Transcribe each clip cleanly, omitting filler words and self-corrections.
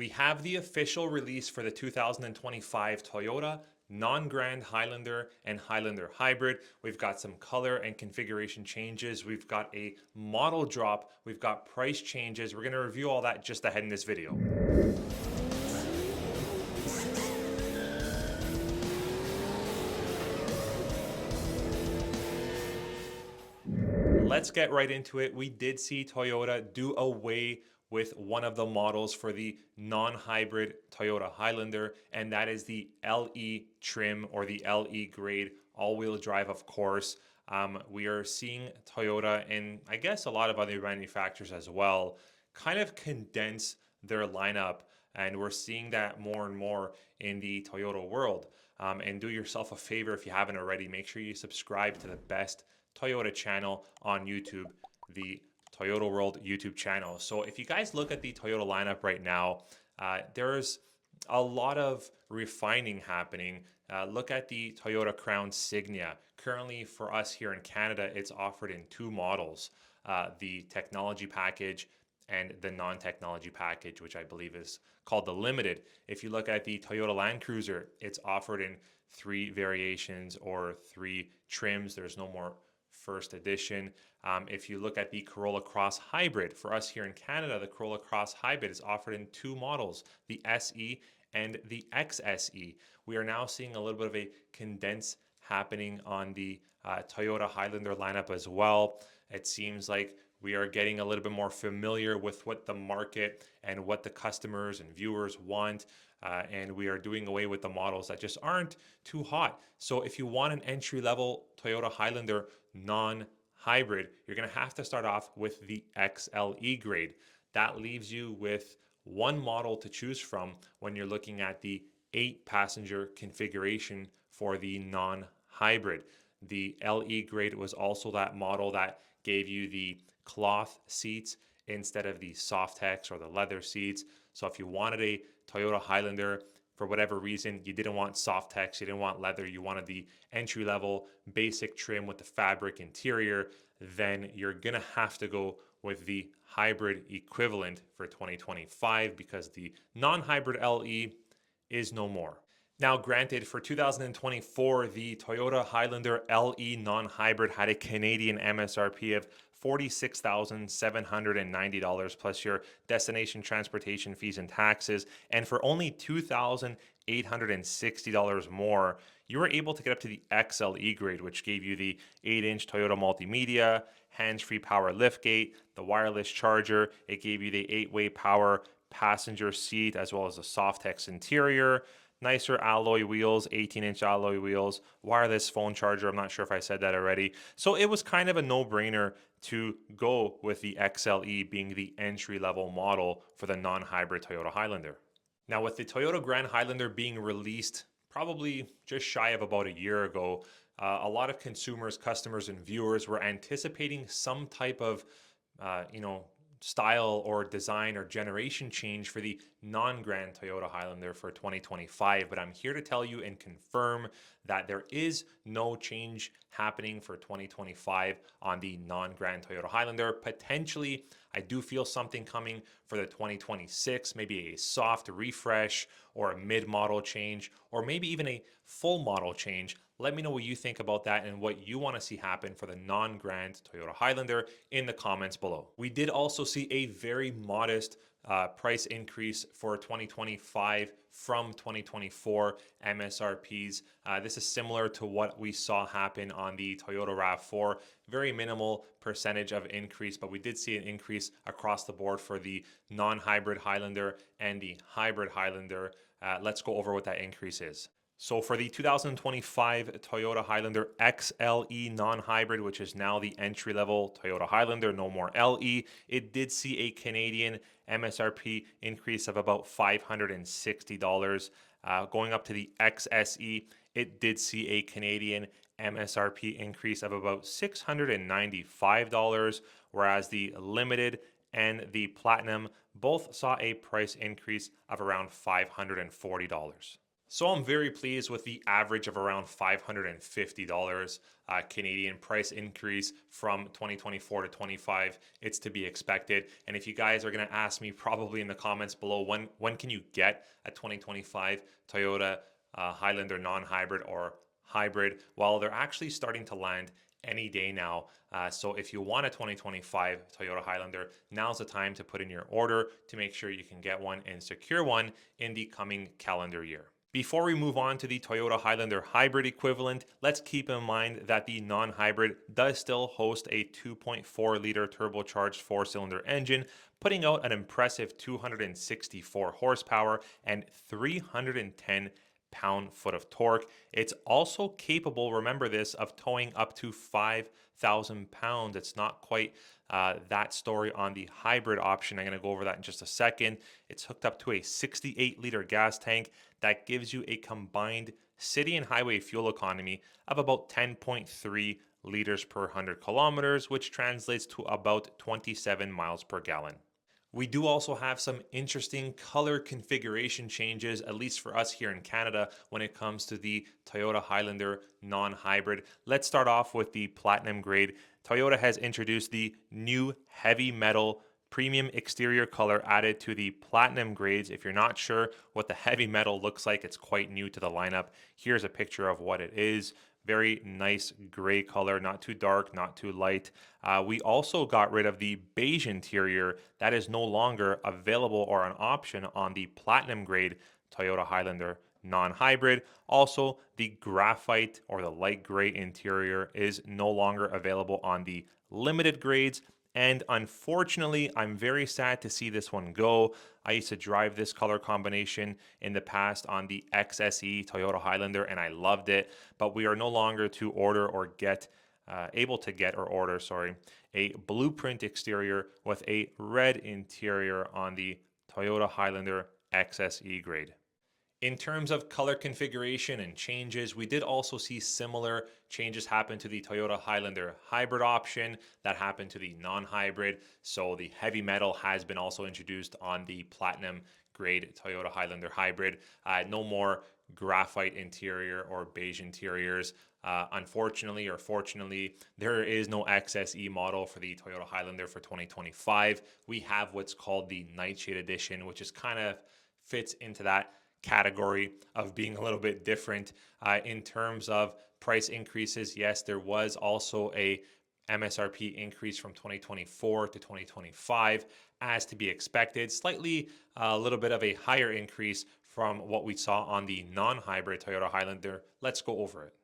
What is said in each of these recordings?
We have the official release for the 2025 Toyota non-Grand Highlander and Highlander Hybrid. We've got some color and configuration changes. We've got a model drop. We've got price changes. We're going to review all that just ahead in this video. Let's get right into it. We did see Toyota do away with one of the models for the non-hybrid Toyota Highlander, and that is the LE trim or the LE grade all-wheel drive, of course. We are seeing Toyota and I guess a lot of other manufacturers as well kind of condense their lineup, and we're seeing that more and more in the Toyota world. And do yourself a favor if you haven't already, make sure you subscribe to the best Toyota channel on YouTube, the Toyota World YouTube channel. So if you guys look at the Toyota lineup right now, there's a lot of refining happening. Look at the Toyota Crown Signia. Currently for us here in Canada, it's offered in two models, the technology package and the non-technology package, which I believe is called the Limited. If you look at the Toyota Land Cruiser, it's offered in three variations or three trims. There's no more first edition. If you look at the Corolla Cross Hybrid, for us here in Canada, the Corolla Cross Hybrid is offered in two models, the SE and the XSE. We are now seeing a little bit of a condense happening on the Toyota Highlander lineup as well. It seems like we are getting a little bit more familiar with what the market and what the customers and viewers want. And we are doing away with the models that just aren't too hot. So if you want an entry-level Toyota Highlander non-hybrid, you're going to have to start off with the XLE grade. That leaves you with one model to choose from when you're looking at the 8-passenger configuration for the non-hybrid. The LE grade was also that model that gave you the cloth seats instead of the Softex or the leather seats. So if you wanted a Toyota Highlander, for whatever reason, you didn't want Softex, you didn't want leather, you wanted the entry-level basic trim with the fabric interior, then you're going to have to go with the hybrid equivalent for 2025 because the non-hybrid LE is no more. Now, granted, for 2024, the Toyota Highlander LE non-hybrid had a Canadian MSRP of $46,790 plus your destination transportation fees and taxes. And for only $2,860 more, you were able to get up to the XLE grade, which gave you the 8-inch Toyota multimedia, hands-free power liftgate, the wireless charger. It gave you the 8-way power passenger seat as well as the Softex interior. Nicer alloy wheels, 18-inch alloy wheels, wireless phone charger. I'm not sure if I said that already. So it was kind of a no-brainer to go with the XLE being the entry-level model for the non-hybrid Toyota Highlander. Now, with the Toyota Grand Highlander being released probably just shy of about a year ago, a lot of consumers, customers, and viewers were anticipating some type of, style or design or generation change for the non-Grand Toyota Highlander for 2025, but I'm here to tell you and confirm that there is no change happening for 2025 on the non-Grand Toyota Highlander. Potentially, I do feel something coming for the 2026, maybe a soft refresh or a mid-model change, or maybe even a full model change. Let me know what you think about that and what you want to see happen for the non-Grand Toyota Highlander in the comments below. We did also see a very modest price increase for 2025 from 2024 MSRPs. This is similar to what we saw happen on the Toyota RAV4. Very minimal percentage of increase, but we did see an increase across the board for the non-hybrid Highlander and the hybrid Highlander. Let's go over what that increase is. So for the 2025 Toyota Highlander XLE non-hybrid, which is now the entry-level Toyota Highlander, no more LE, it did see a Canadian MSRP increase of about $560. Going up to the XSE, it did see a Canadian MSRP increase of about $695, whereas the Limited and the Platinum both saw a price increase of around $540. So I'm very pleased with the average of around $550 Canadian price increase from 2024 to 25. It's to be expected. And if you guys are going to ask me probably in the comments below, when can you get a 2025 Toyota Highlander non-hybrid or hybrid? Well, they're actually starting to land any day now. So if you want a 2025 Toyota Highlander, now's the time to put in your order to make sure you can get one and secure one in the coming calendar year. Before we move on to the Toyota Highlander hybrid equivalent, let's keep in mind that the non-hybrid does still host a 2.4-liter turbocharged four-cylinder engine, putting out an impressive 264 horsepower and 310 pound-foot of torque. It's also capable, remember this, of towing up to 5,000 pounds. It's not quite that story on the hybrid option. I'm going to go over that in just a second. It's hooked up to a 68-liter gas tank that gives you a combined city and highway fuel economy of about 10.3 liters per 100 kilometers, which translates to about 27 miles per gallon. We do also have some interesting color configuration changes, at least for us here in Canada, when it comes to the Toyota Highlander non-hybrid. Let's start off with the platinum grade. Toyota has introduced the new heavy metal premium exterior color added to the platinum grades. If you're not sure what the heavy metal looks like, it's quite new to the lineup. Here's a picture of what it is. Very nice gray color, not too dark, not too light. We also got rid of the beige interior that is no longer available or an option on the platinum grade Toyota Highlander non-hybrid. Also, the graphite or the light gray interior is no longer available on the limited grades. And unfortunately, I'm very sad to see this one go. I used to drive this color combination in the past on the XSE Toyota Highlander, and I loved it. But we are no longer to order or get, able to get or order, sorry, a blueprint exterior with a red interior on the Toyota Highlander XSE grade. In terms of color configuration and changes, we did also see similar changes happen to the Toyota Highlander hybrid option that happened to the non-hybrid. So the heavy metal has been also introduced on the platinum grade Toyota Highlander hybrid. No more graphite interior or beige interiors. Unfortunately or fortunately, there is no XSE model for the Toyota Highlander for 2025. We have what's called the Nightshade Edition, which is kind of fits into that category of being a little bit different in terms of price increases. Yes, there was also a MSRP increase from 2024 to 2025 as to be expected, slightly a little bit of a higher increase from what we saw on the non-hybrid Toyota Highlander. Let's go over it.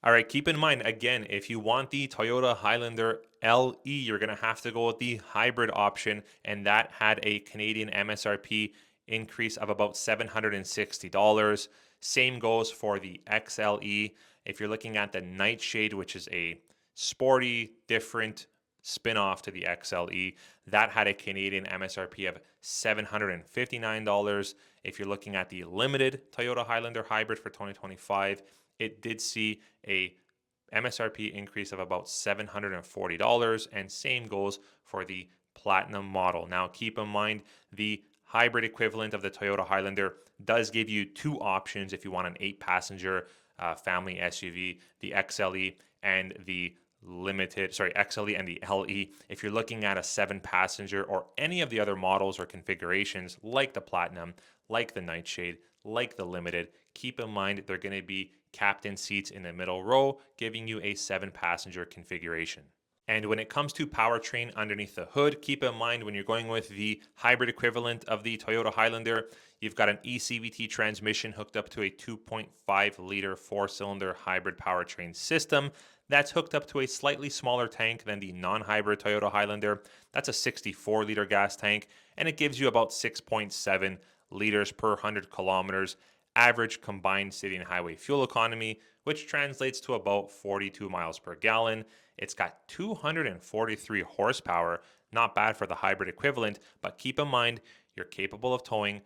All right, keep in mind, again, if you want the Toyota Highlander LE, you're going to have to go with the hybrid option, and that had a Canadian MSRP increase of about $760. Same goes for the XLE. If you're looking at the Nightshade, which is a sporty, different spin-off to the XLE, that had a Canadian MSRP of $759. If you're looking at the limited Toyota Highlander hybrid for 2025, it did see a MSRP increase of about $740, and same goes for the Platinum model. Now, keep in mind, the hybrid equivalent of the Toyota Highlander does give you two options if you want an 8-passenger family SUV, the XLE and the XLE and the LE. If you're looking at a 7-passenger or any of the other models or configurations like the Platinum, like the Nightshade, like the Limited, keep in mind they're going to be captain seats in the middle row, giving you a 7-passenger configuration. And when it comes to powertrain underneath the hood, keep in mind when you're going with the hybrid equivalent of the Toyota Highlander, you've got an eCVT transmission hooked up to a 2.5-liter 4-cylinder hybrid powertrain system. That's hooked up to a slightly smaller tank than the non-hybrid Toyota Highlander. That's a 64-liter gas tank, and it gives you about 6.7 liters per 100 kilometers average combined city and highway fuel economy, which translates to about 42 miles per gallon. It's got 243 horsepower, not bad for the hybrid equivalent, but keep in mind you're capable of towing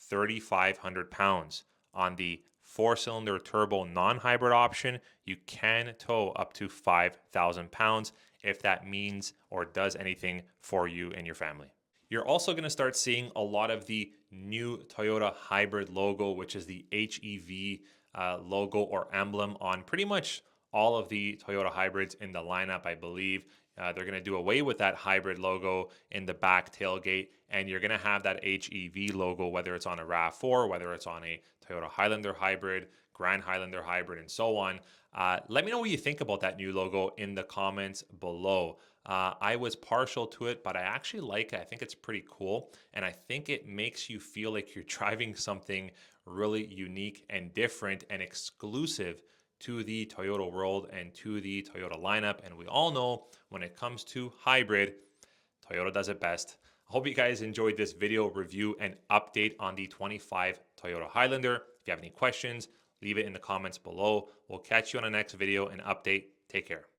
3,500 pounds. On the 4-cylinder turbo non-hybrid option, you can tow up to 5,000 pounds if that means or does anything for you and your family. You're also going to start seeing a lot of the new Toyota hybrid logo, which is the HEV logo or emblem on pretty much all of the Toyota hybrids in the lineup, I believe. They're going to do away with that hybrid logo in the back tailgate, and you're going to have that HEV logo, whether it's on a RAV4, whether it's on a Toyota Highlander hybrid, Grand Highlander hybrid, and so on. Let me know what you think about that new logo in the comments below. I was partial to it, but I actually like it. I think it's pretty cool, and I think it makes you feel like you're driving something really unique and different and exclusive to the Toyota world and to the Toyota lineup. And we all know when it comes to hybrid, Toyota does it best. I hope you guys enjoyed this video review and update on the 25 Toyota Highlander. If you have any questions, leave it in the comments below. We'll catch you on the next video and update. Take care.